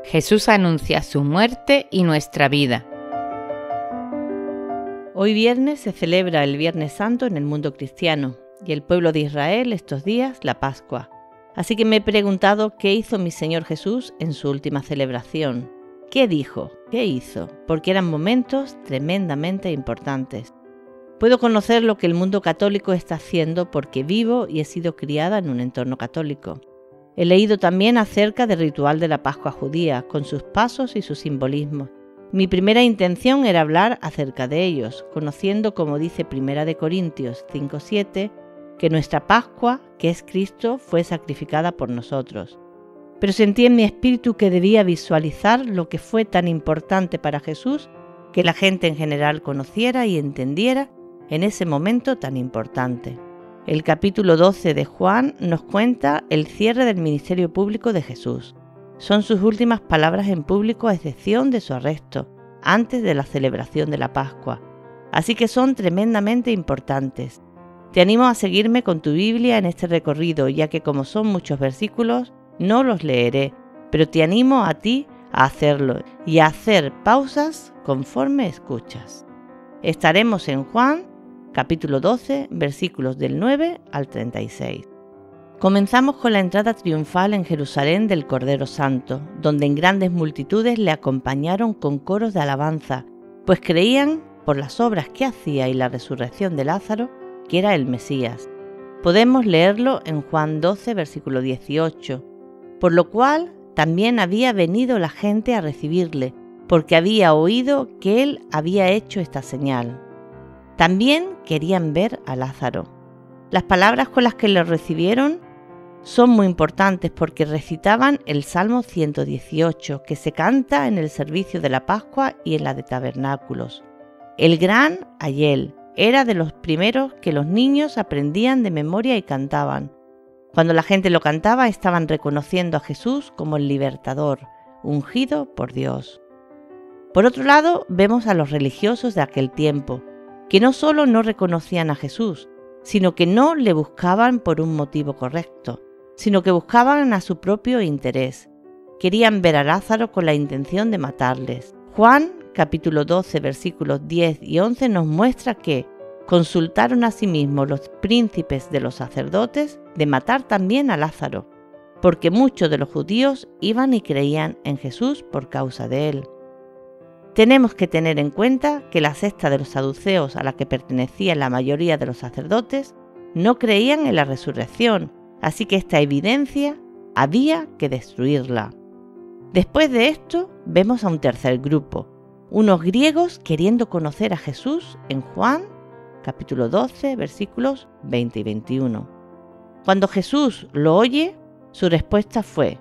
Jesús anuncia su muerte y nuestra vida. Hoy viernes se celebra el Viernes Santo en el mundo cristiano y el pueblo de Israel estos días la Pascua. Así que me he preguntado qué hizo mi Señor Jesús en su última celebración. ¿Qué dijo? ¿Qué hizo? Porque eran momentos tremendamente importantes. Puedo conocer lo que el mundo católico está haciendo porque vivo y he sido criada en un entorno católico. He leído también acerca del ritual de la Pascua judía, con sus pasos y sus simbolismos. Mi primera intención era hablar acerca de ellos, conociendo, como dice 1 Corintios 5:7, que nuestra Pascua, que es Cristo, fue sacrificada por nosotros. Pero sentí en mi espíritu que debía visualizar lo que fue tan importante para Jesús, que la gente en general conociera y entendiera en ese momento tan importante. El capítulo 12 de Juan nos cuenta el cierre del ministerio público de Jesús. Son sus últimas palabras en público a excepción de su arresto, antes de la celebración de la Pascua. Así que son tremendamente importantes. Te animo a seguirme con tu Biblia en este recorrido, ya que como son muchos versículos, no los leeré, pero te animo a ti a hacerlo y a hacer pausas conforme escuchas. Estaremos en Juan, capítulo 12, versículos del 9 al 36. Comenzamos con la entrada triunfal en Jerusalén del Cordero Santo, donde en grandes multitudes le acompañaron con coros de alabanza, pues creían, por las obras que hacía y la resurrección de Lázaro, que era el Mesías. Podemos leerlo en Juan 12, versículo 18, por lo cual también había venido la gente a recibirle, porque había oído que él había hecho esta señal. También querían ver a Lázaro. Las palabras con las que lo recibieron son muy importantes porque recitaban el Salmo 118, que se canta en el servicio de la Pascua y en la de Tabernáculos. El gran Ayel era de los primeros que los niños aprendían de memoria y cantaban. Cuando la gente lo cantaba, estaban reconociendo a Jesús como el libertador, ungido por Dios. Por otro lado, vemos a los religiosos de aquel tiempo, que no solo no reconocían a Jesús, sino que no le buscaban por un motivo correcto, sino que buscaban a su propio interés. Querían ver a Lázaro con la intención de matarles. Juan, capítulo 12, versículos 10 y 11 nos muestra que consultaron a sí mismos los príncipes de los sacerdotes de matar también a Lázaro, porque muchos de los judíos iban y creían en Jesús por causa de él. Tenemos que tener en cuenta que la secta de los saduceos, a la que pertenecían la mayoría de los sacerdotes, no creían en la resurrección, así que esta evidencia había que destruirla. Después de esto, vemos a un tercer grupo, unos griegos queriendo conocer a Jesús en Juan, capítulo 12, versículos 20 y 21. Cuando Jesús lo oye, su respuesta fue: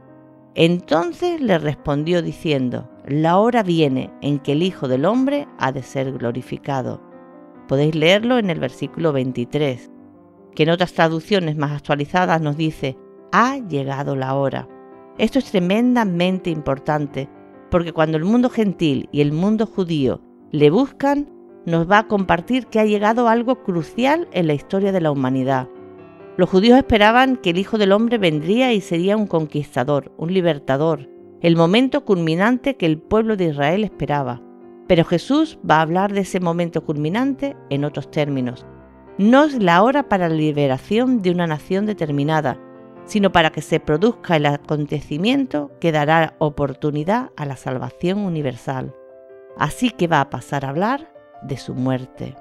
entonces le respondió diciendo: la hora viene en que el Hijo del Hombre ha de ser glorificado. Podéis leerlo en el versículo 23, que en otras traducciones más actualizadas nos dice: ha llegado la hora. Esto es tremendamente importante, porque cuando el mundo gentil y el mundo judío le buscan, nos va a compartir que ha llegado algo crucial en la historia de la humanidad. Los judíos esperaban que el Hijo del Hombre vendría y sería un conquistador, un libertador, el momento culminante que el pueblo de Israel esperaba. Pero Jesús va a hablar de ese momento culminante en otros términos. No es la hora para la liberación de una nación determinada, sino para que se produzca el acontecimiento que dará oportunidad a la salvación universal. Así que va a pasar a hablar de su muerte.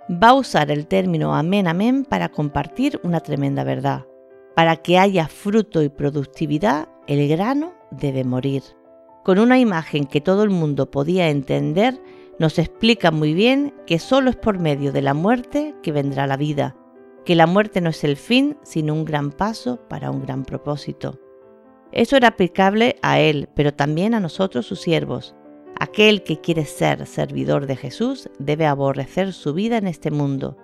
Va a usar el término amén, amén para compartir una tremenda verdad. Para que haya fruto y productividad, el grano debe morir. Con una imagen que todo el mundo podía entender, nos explica muy bien que solo es por medio de la muerte que vendrá la vida, que la muerte no es el fin, sino un gran paso para un gran propósito. Eso era aplicable a él, pero también a nosotros sus siervos. Aquel que quiere ser servidor de Jesús debe aborrecer su vida en este mundo,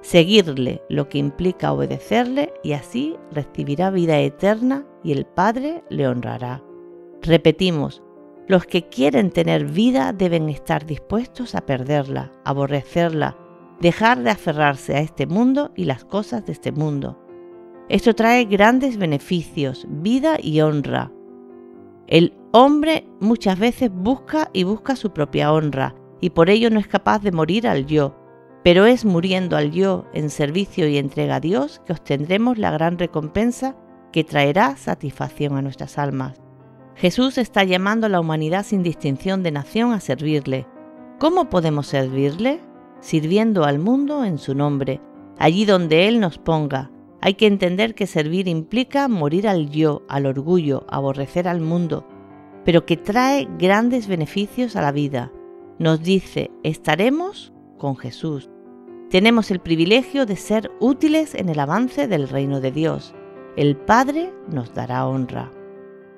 seguirle, lo que implica obedecerle, y así recibirá vida eterna y el Padre le honrará. Repetimos, los que quieren tener vida deben estar dispuestos a perderla, aborrecerla, dejar de aferrarse a este mundo y las cosas de este mundo. Esto trae grandes beneficios, vida y honra. El hombre muchas veces busca su propia honra y por ello no es capaz de morir al yo, pero es muriendo al yo en servicio y entrega a Dios que obtendremos la gran recompensa que traerá satisfacción a nuestras almas. Jesús está llamando a la humanidad sin distinción de nación a servirle. ¿Cómo podemos servirle? Sirviendo al mundo en su nombre, allí donde Él nos ponga. Hay que entender que servir implica morir al yo, al orgullo, aborrecer al mundo, pero que trae grandes beneficios a la vida. Nos dice, estaremos con Jesús. Tenemos el privilegio de ser útiles en el avance del reino de Dios. El Padre nos dará honra.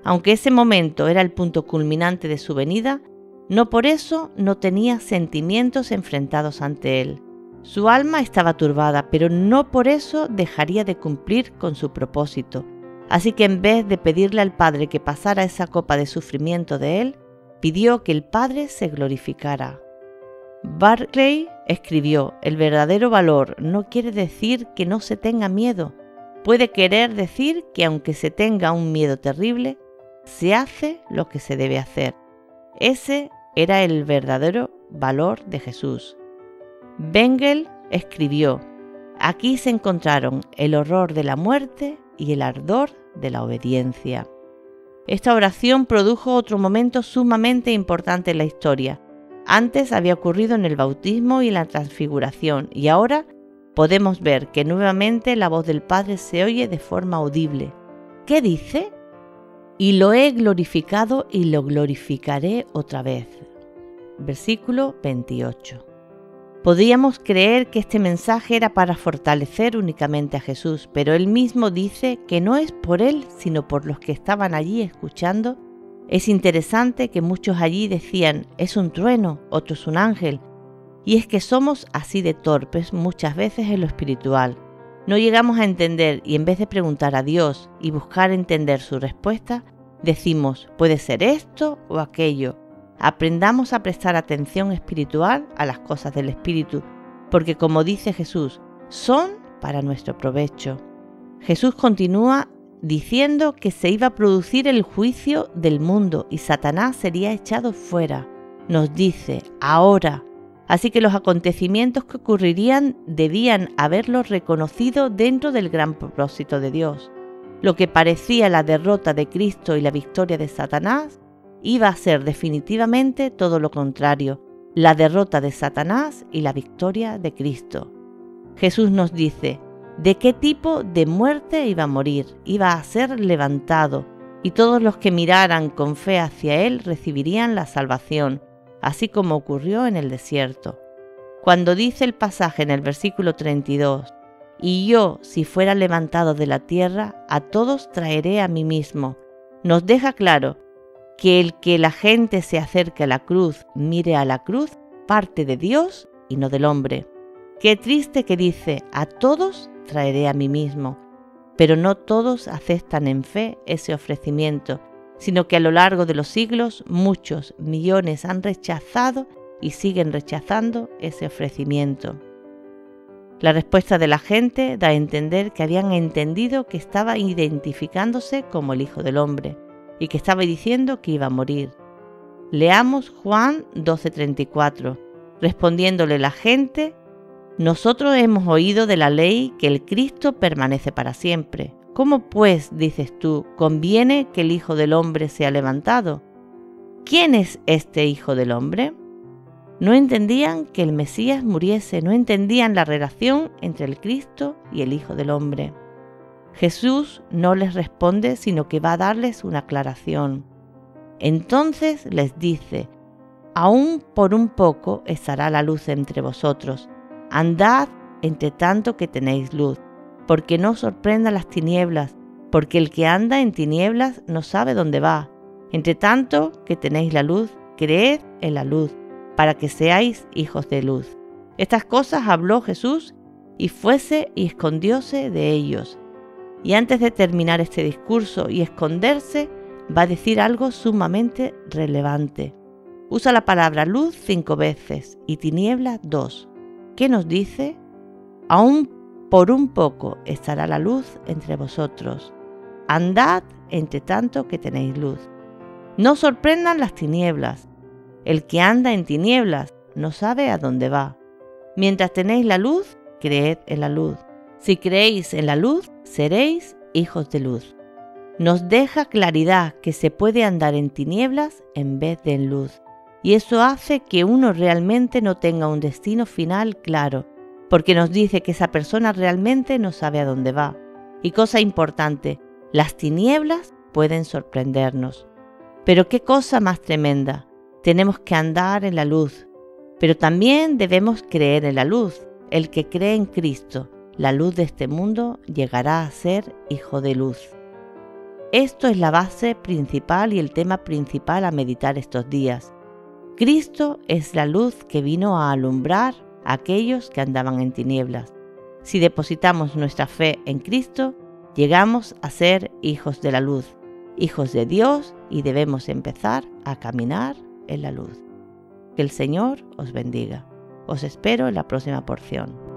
Aunque ese momento era el punto culminante de su venida, no por eso no tenía sentimientos enfrentados ante Él. Su alma estaba turbada, pero no por eso dejaría de cumplir con su propósito. Así que en vez de pedirle al Padre que pasara esa copa de sufrimiento de Él, pidió que el Padre se glorificara. Barclay escribió, el verdadero valor no quiere decir que no se tenga miedo. Puede querer decir que aunque se tenga un miedo terrible, se hace lo que se debe hacer. Ese era el verdadero valor de Jesús. Bengel escribió, aquí se encontraron el horror de la muerte y el ardor de la obediencia. Esta oración produjo otro momento sumamente importante en la historia. Antes había ocurrido en el bautismo y la transfiguración, y ahora podemos ver que nuevamente la voz del Padre se oye de forma audible. ¿Qué dice? Y lo he glorificado y lo glorificaré otra vez. Versículo 28. Podríamos creer que este mensaje era para fortalecer únicamente a Jesús, pero Él mismo dice que no es por Él, sino por los que estaban allí escuchando. Es interesante que muchos allí decían, es un trueno, otros un ángel. Y es que somos así de torpes muchas veces en lo espiritual. No llegamos a entender y en vez de preguntar a Dios y buscar entender su respuesta, decimos, puede ser esto o aquello. Aprendamos a prestar atención espiritual a las cosas del Espíritu, porque como dice Jesús, son para nuestro provecho. Jesús continúa diciendo que se iba a producir el juicio del mundo y Satanás sería echado fuera. Nos dice, ahora. Así que los acontecimientos que ocurrirían debían haberlos reconocido dentro del gran propósito de Dios. Lo que parecía la derrota de Cristo y la victoria de Satanás iba a ser definitivamente todo lo contrario, la derrota de Satanás y la victoria de Cristo. Jesús nos dice, ¿de qué tipo de muerte iba a morir? Iba a ser levantado, y todos los que miraran con fe hacia Él recibirían la salvación, así como ocurrió en el desierto. Cuando dice el pasaje en el versículo 32, y yo, si fuera levantado de la tierra, a todos traeré a mí mismo, nos deja claro que el que la gente se acerque a la cruz, mire a la cruz, parte de Dios y no del hombre. Qué triste que dice, a todos traeré a mí mismo, pero no todos aceptan en fe ese ofrecimiento, sino que a lo largo de los siglos muchos, millones han rechazado y siguen rechazando ese ofrecimiento. La respuesta de la gente da a entender que habían entendido que estaba identificándose como el Hijo del Hombre y que estaba diciendo que iba a morir. Leamos Juan 12:34. Respondiéndole la gente, nosotros hemos oído de la ley que el Cristo permanece para siempre. ¿Cómo pues, dices tú, conviene que el Hijo del Hombre sea levantado? ¿Quién es este Hijo del Hombre? No entendían que el Mesías muriese, no entendían la relación entre el Cristo y el Hijo del Hombre. Jesús no les responde, sino que va a darles una aclaración. Entonces les dice, aún por un poco estará la luz entre vosotros. Andad entre tanto que tenéis luz, porque no os sorprendan las tinieblas, porque el que anda en tinieblas no sabe dónde va. Entre tanto que tenéis la luz, creed en la luz, para que seáis hijos de luz. Estas cosas habló Jesús, y fuese y escondióse de ellos. Y antes de terminar este discurso y esconderse, va a decir algo sumamente relevante. Usa la palabra luz 5 veces y tiniebla 2. ¿Qué nos dice? Aún por un poco estará la luz entre vosotros. Andad entre tanto que tenéis luz. No sorprendan las tinieblas. El que anda en tinieblas no sabe a dónde va. Mientras tenéis la luz, creed en la luz. Si creéis en la luz, seréis hijos de luz. Nos deja claridad que se puede andar en tinieblas en vez de en luz. Y eso hace que uno realmente no tenga un destino final claro, porque nos dice que esa persona realmente no sabe a dónde va. Y cosa importante, las tinieblas pueden sorprendernos. Pero qué cosa más tremenda, tenemos que andar en la luz, pero también debemos creer en la luz. El que cree en Cristo, la luz de este mundo, llegará a ser hijo de luz. Esto es la base principal y el tema principal a meditar estos días. Cristo es la luz que vino a alumbrar a aquellos que andaban en tinieblas. Si depositamos nuestra fe en Cristo, llegamos a ser hijos de la luz, hijos de Dios, y debemos empezar a caminar en la luz. Que el Señor os bendiga. Os espero en la próxima porción.